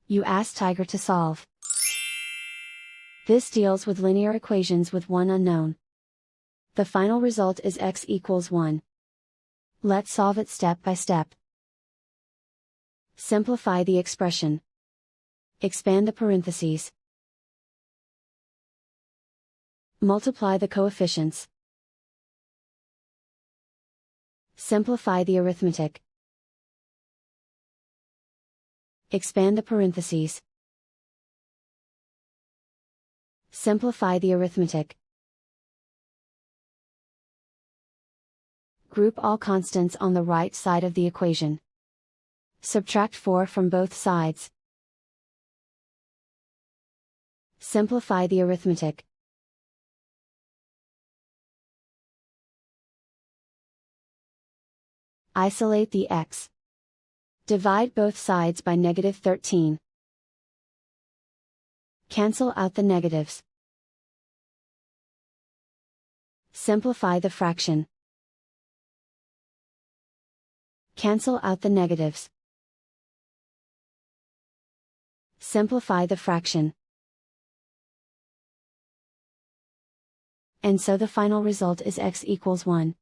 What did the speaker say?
You ask Tiger to solve. This deals with linear equations with one unknown. The final result is x equals 1. Let's solve it step by step. Simplify the expression. Expand the parentheses. Multiply the coefficients. Simplify the arithmetic. Expand the parentheses. Simplify the arithmetic. Group all constants on the right side of the equation. Subtract 4 from both sides. Simplify the arithmetic. Isolate the x. Divide both sides by -13. Cancel out the negatives. Simplify the fraction. Cancel out the negatives. Simplify the fraction. And so the final result is x equals 1.